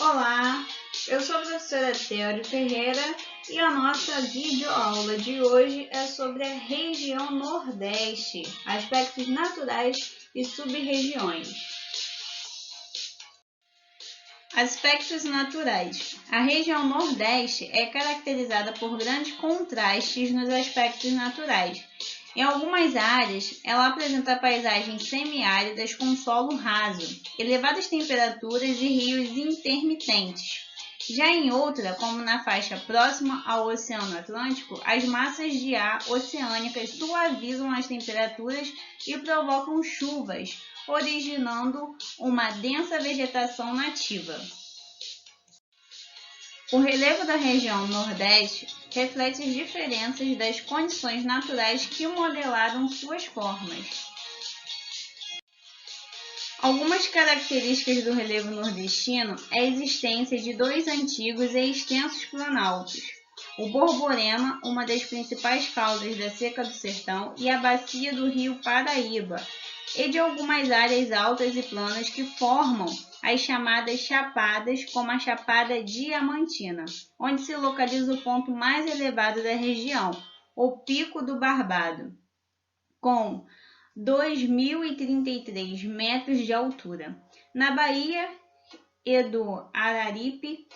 Olá, eu sou a professora Teori Ferreira e a nossa videoaula de hoje é sobre a região Nordeste, aspectos naturais e sub-regiões. Aspectos naturais. A região Nordeste é caracterizada por grandes contrastes nos aspectos naturais. Em algumas áreas, ela apresenta paisagens semiáridas com solo raso, elevadas temperaturas e rios intermitentes. Já em outra, como na faixa próxima ao Oceano Atlântico, as massas de ar oceânicas suavizam as temperaturas e provocam chuvas, originando uma densa vegetação nativa. O relevo da região Nordeste reflete as diferenças das condições naturais que modelaram suas formas. Algumas características do relevo nordestino é a existência de dois antigos e extensos planaltos, o Borborema, uma das principais causas da seca do sertão, e a bacia do rio Paraíba, e de algumas áreas altas e planas que formam as chamadas chapadas, como a Chapada Diamantina, onde se localiza o ponto mais elevado da região, o Pico do Barbado, com 2.033 metros de altura. Na Bahia e do Araripe,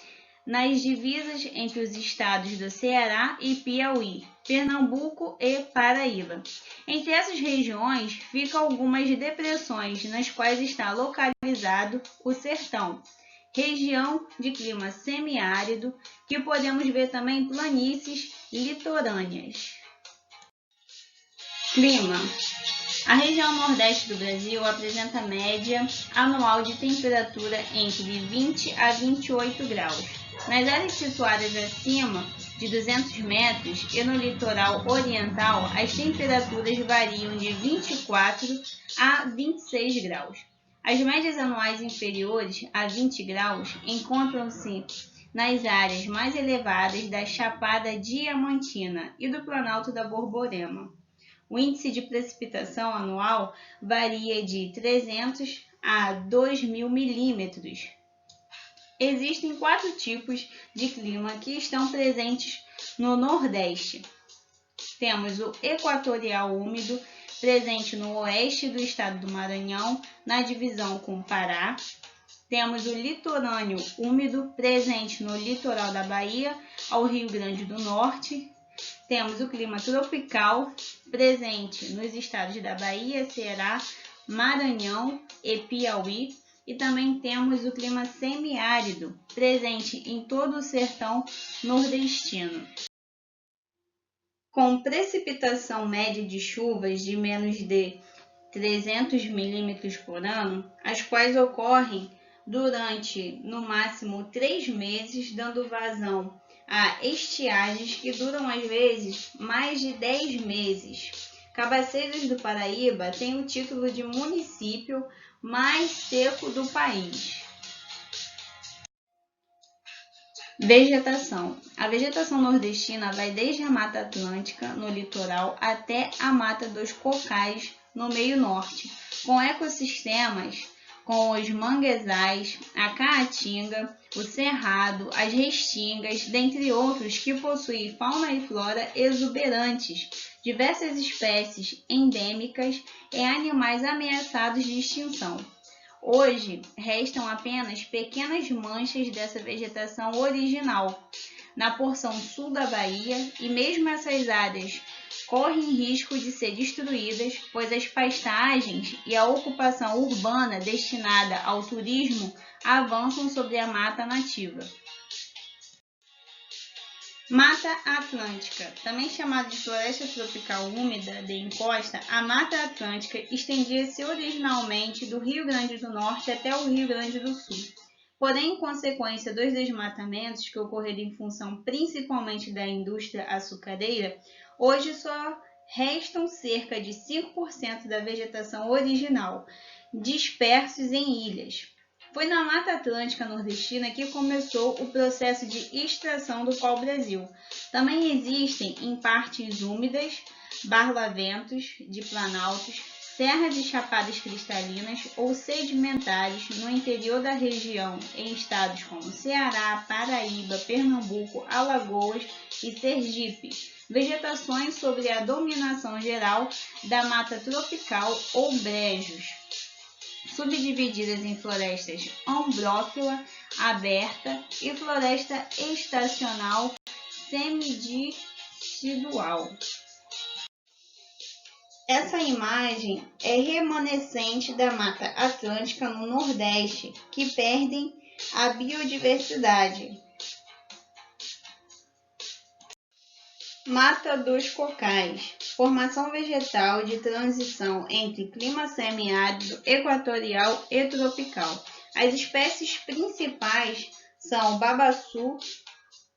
nas divisas entre os estados do Ceará e Piauí, Pernambuco e Paraíba. Entre essas regiões ficam algumas depressões nas quais está localizado o sertão, região de clima semiárido, que podemos ver também planícies litorâneas. Clima. A região nordeste do Brasil apresenta média anual de temperatura entre 20 a 28 graus. Nas áreas situadas acima de 200 metros e no litoral oriental, as temperaturas variam de 24 a 26 graus. As médias anuais inferiores a 20 graus encontram-se nas áreas mais elevadas da Chapada Diamantina e do Planalto da Borborema. O índice de precipitação anual varia de 300 a 2.000 milímetros. Existem 4 tipos de clima que estão presentes no Nordeste. Temos o equatorial úmido, presente no oeste do estado do Maranhão, na divisão com o Pará. Temos o litorâneo úmido, presente no litoral da Bahia, ao Rio Grande do Norte. Temos o clima tropical, presente nos estados da Bahia, Ceará, Maranhão e Piauí. E também temos o clima semiárido, presente em todo o sertão nordestino. Com precipitação média de chuvas de menos de 300 milímetros por ano, as quais ocorrem durante, no máximo, 3 meses, dando vazão a estiagens que duram, às vezes, mais de 10 meses. Cabaceiras do Paraíba tem o título de município mais seco do país. Vegetação. A vegetação nordestina vai desde a Mata Atlântica, no litoral, até a Mata dos Cocais, no meio norte, com ecossistemas com os manguezais, a caatinga, o cerrado, as restingas, dentre outros, que possuem fauna e flora exuberantes, diversas espécies endêmicas e animais ameaçados de extinção. Hoje, restam apenas pequenas manchas dessa vegetação original na porção sul da Bahia, e mesmo essas áreas correm risco de ser destruídas, pois as pastagens e a ocupação urbana destinada ao turismo avançam sobre a mata nativa. Mata Atlântica, também chamada de floresta tropical úmida de encosta, a Mata Atlântica estendia-se originalmente do Rio Grande do Norte até o Rio Grande do Sul. Porém, em consequência dos desmatamentos que ocorreram em função principalmente da indústria açucareira, hoje só restam cerca de 5% da vegetação original, dispersos em ilhas. Foi na Mata Atlântica nordestina que começou o processo de extração do pau-brasil. Também existem, em partes úmidas, barlaventos de planaltos, serras e chapadas cristalinas ou sedimentares no interior da região em estados como Ceará, Paraíba, Pernambuco, Alagoas e Sergipe. Vegetações sob a dominação geral da mata tropical ou brejos, subdivididas em florestas ombrófila aberta e floresta estacional semidecidual. Essa imagem é remanescente da Mata Atlântica no Nordeste, que perdem a biodiversidade. Mata dos Cocais, formação vegetal de transição entre clima semiárido, equatorial e tropical. As espécies principais são o babaçu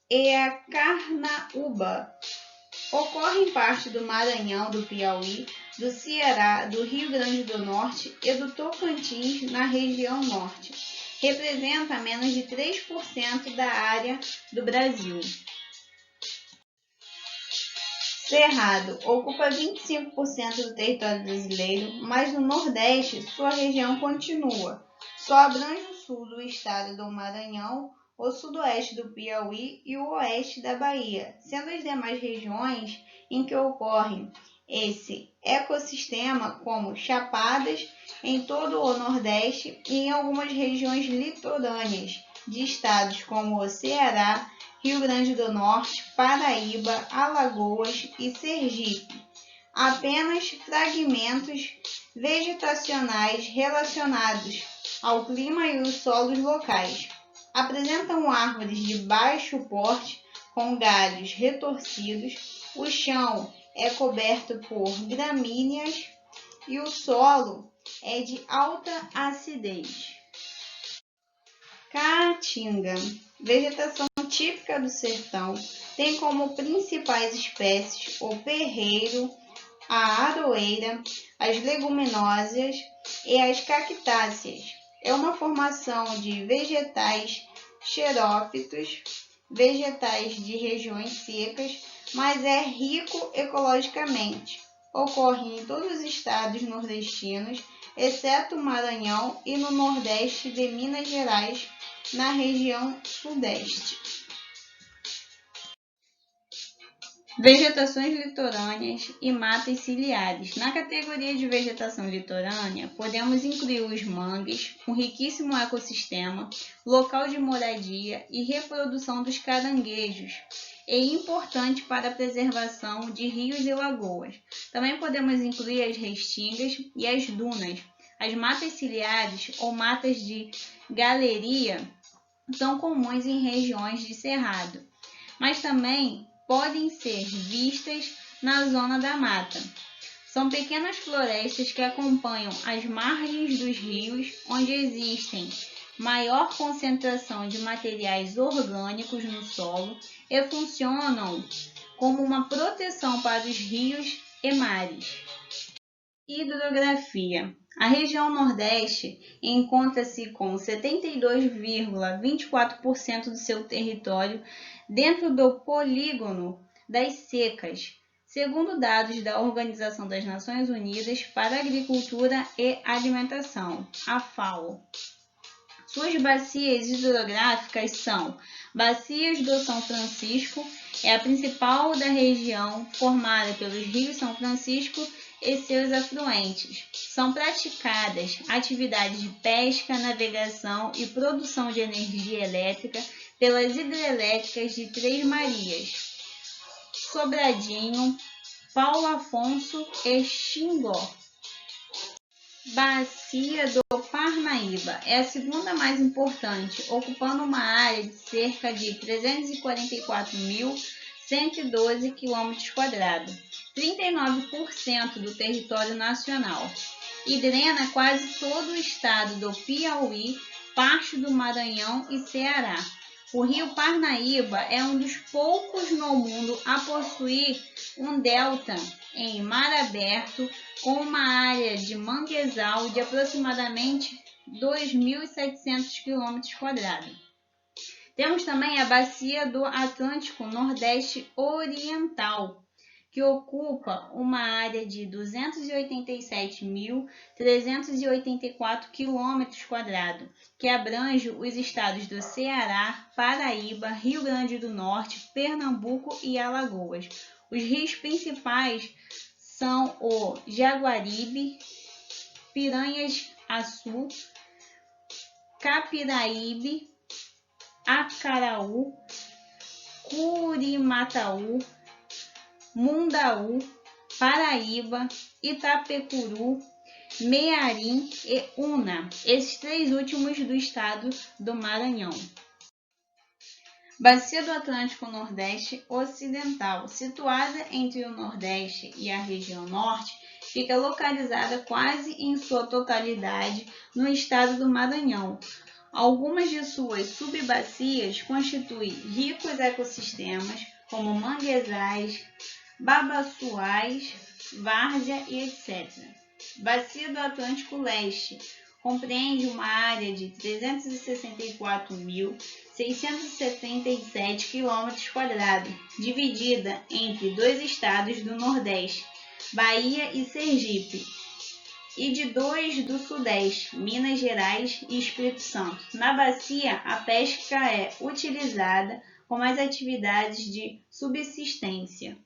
e a carnaúba. Ocorre em parte do Maranhão, do Piauí, do Ceará, do Rio Grande do Norte e do Tocantins, na região norte. Representa menos de 3% da área do Brasil. Cerrado ocupa 25% do território brasileiro, mas no Nordeste sua região continua. Só abrange o sul do estado do Maranhão, o sudoeste do Piauí e o oeste da Bahia, sendo as demais regiões em que ocorre esse ecossistema como chapadas em todo o Nordeste e em algumas regiões litorâneas de estados como o Ceará, Rio Grande do Norte, Paraíba, Alagoas e Sergipe. Apenas fragmentos vegetacionais relacionados ao clima e os solos locais. Apresentam árvores de baixo porte com galhos retorcidos, o chão é coberto por gramíneas e o solo é de alta acidez. Caatinga, vegetação típica do sertão, tem como principais espécies o perreiro, a aroeira, as leguminosas e as cactáceas. É uma formação de vegetais xerófitos, vegetais de regiões secas, mas é rico ecologicamente. Ocorre em todos os estados nordestinos, exceto o Maranhão e no nordeste de Minas Gerais, na região sudeste. Vegetações litorâneas e matas ciliares. Na categoria de vegetação litorânea, podemos incluir os mangues, um riquíssimo ecossistema, local de moradia e reprodução dos caranguejos, e importante para a preservação de rios e lagoas. Também podemos incluir as restingas e as dunas. As matas ciliares ou matas de galeria são comuns em regiões de cerrado, mas também podem ser vistas na zona da mata. São pequenas florestas que acompanham as margens dos rios, onde existem maior concentração de materiais orgânicos no solo e funcionam como uma proteção para os rios e mares. Hidrografia. A região Nordeste encontra-se com 72,24% do seu território dentro do polígono das secas, segundo dados da Organização das Nações Unidas para a Agricultura e Alimentação, a FAO. Suas bacias hidrográficas são Bacias do São Francisco, é a principal da região, formada pelos rios São Francisco e seus afluentes. São praticadas atividades de pesca, navegação e produção de energia elétrica pelas hidrelétricas de Três Marias, Sobradinho, Paulo Afonso e Xingó. Bacia do Parnaíba é a segunda mais importante, ocupando uma área de cerca de 344.112 km², 39% do território nacional, e drena quase todo o estado do Piauí, parte do Maranhão e Ceará. O rio Parnaíba é um dos poucos no mundo a possuir um delta em mar aberto, com uma área de manguezal de aproximadamente 2.700 km². Temos também a Bacia do Atlântico Nordeste Oriental, que ocupa uma área de 287.384 km², que abrange os estados do Ceará, Paraíba, Rio Grande do Norte, Pernambuco e Alagoas. Os rios principais são o Jaguaribe, Piranhas-Açu, Capiraíbe, Acaraú, Curimataú, Mundaú, Paraíba, Itapecuru, Mearim e Una, esses três últimos do estado do Maranhão. Bacia do Atlântico Nordeste Ocidental, situada entre o Nordeste e a região Norte, fica localizada quase em sua totalidade no estado do Maranhão. Algumas de suas subbacias constituem ricos ecossistemas, como manguezais, babaçuais, várzea e etc. Bacia do Atlântico Leste compreende uma área de 364.677 km², dividida entre dois estados do Nordeste, Bahia e Sergipe, e de dois do Sudeste, Minas Gerais e Espírito Santo. Na bacia, a pesca é utilizada como as atividades de subsistência.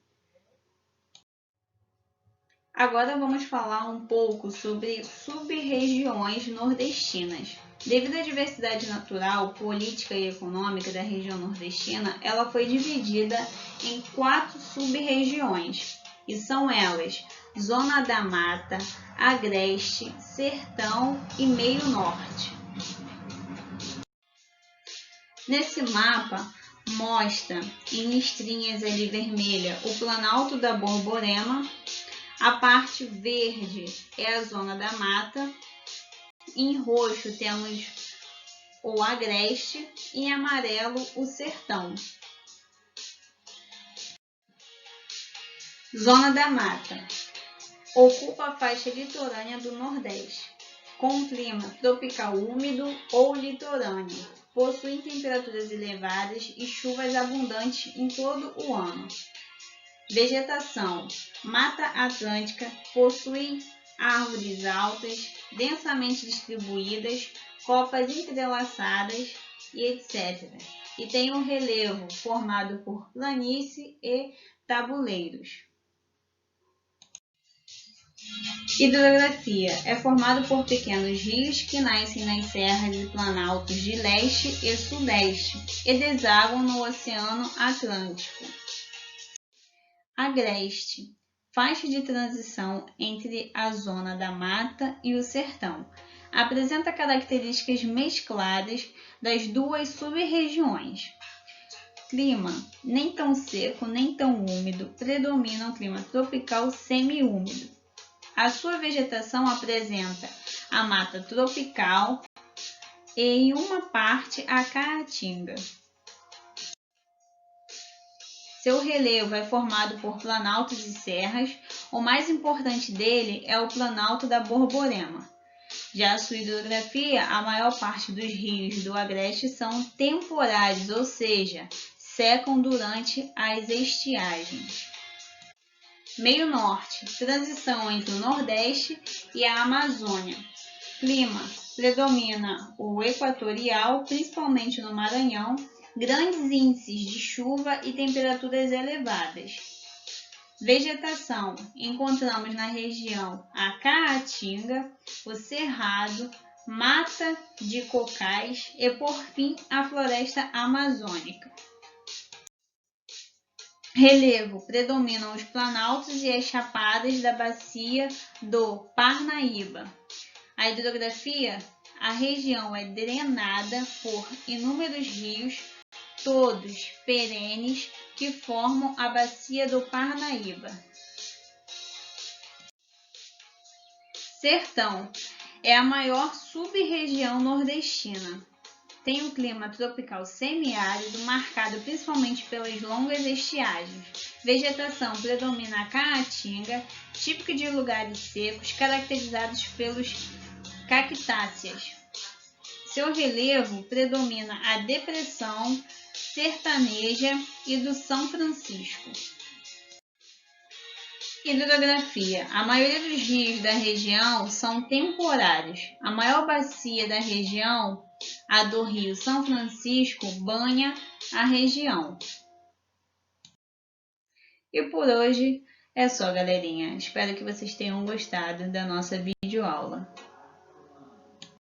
Agora vamos falar um pouco sobre sub-regiões nordestinas. Devido à diversidade natural, política e econômica da região nordestina, ela foi dividida em 4 sub-regiões, e são elas: Zona da Mata, Agreste, Sertão e Meio Norte. Nesse mapa, mostra em listrinhas ali vermelha o Planalto da Borborema. A parte verde é a Zona da Mata, em roxo temos o Agreste e em amarelo o Sertão. Zona da Mata ocupa a faixa litorânea do Nordeste, com um clima tropical úmido ou litorâneo. Possui temperaturas elevadas e chuvas abundantes em todo o ano. Vegetação: Mata Atlântica, possui árvores altas, densamente distribuídas, copas entrelaçadas e etc. E tem um relevo formado por planície e tabuleiros. Hidrografia: é formado por pequenos rios que nascem nas serras e planaltos de leste e sudeste e desaguam no Oceano Atlântico. Agreste: faixa de transição entre a Zona da Mata e o Sertão. Apresenta características mescladas das duas sub-regiões. Clima: nem tão seco nem tão úmido, predomina um clima tropical semi-úmido. A sua vegetação apresenta a mata tropical e, em uma parte, a caatinga. Seu relevo é formado por planaltos e serras. O mais importante dele é o Planalto da Borborema. Já a sua hidrografia, a maior parte dos rios do Agreste são temporários, ou seja, secam durante as estiagens. Meio Norte, transição entre o Nordeste e a Amazônia. Clima: predomina o equatorial, principalmente no Maranhão, grandes índices de chuva e temperaturas elevadas. Vegetação: encontramos na região a caatinga, o cerrado, mata de cocais e, por fim, a floresta amazônica. Relevo: predominam os planaltos e as chapadas da bacia do Parnaíba. A hidrografia: a região é drenada por inúmeros rios, todos perenes, que formam a bacia do Parnaíba. Sertão: é a maior sub-região nordestina. Tem um clima tropical semiárido, marcado principalmente pelas longas estiagens. Vegetação: predomina a caatinga, típica de lugares secos, caracterizados pelos cactáceas. Seu relevo: predomina a depressão sertaneja e do São Francisco. Hidrografia. A maioria dos rios da região são temporários. A maior bacia da região, a do Rio São Francisco, banha a região. E por hoje é só, galerinha. Espero que vocês tenham gostado da nossa videoaula.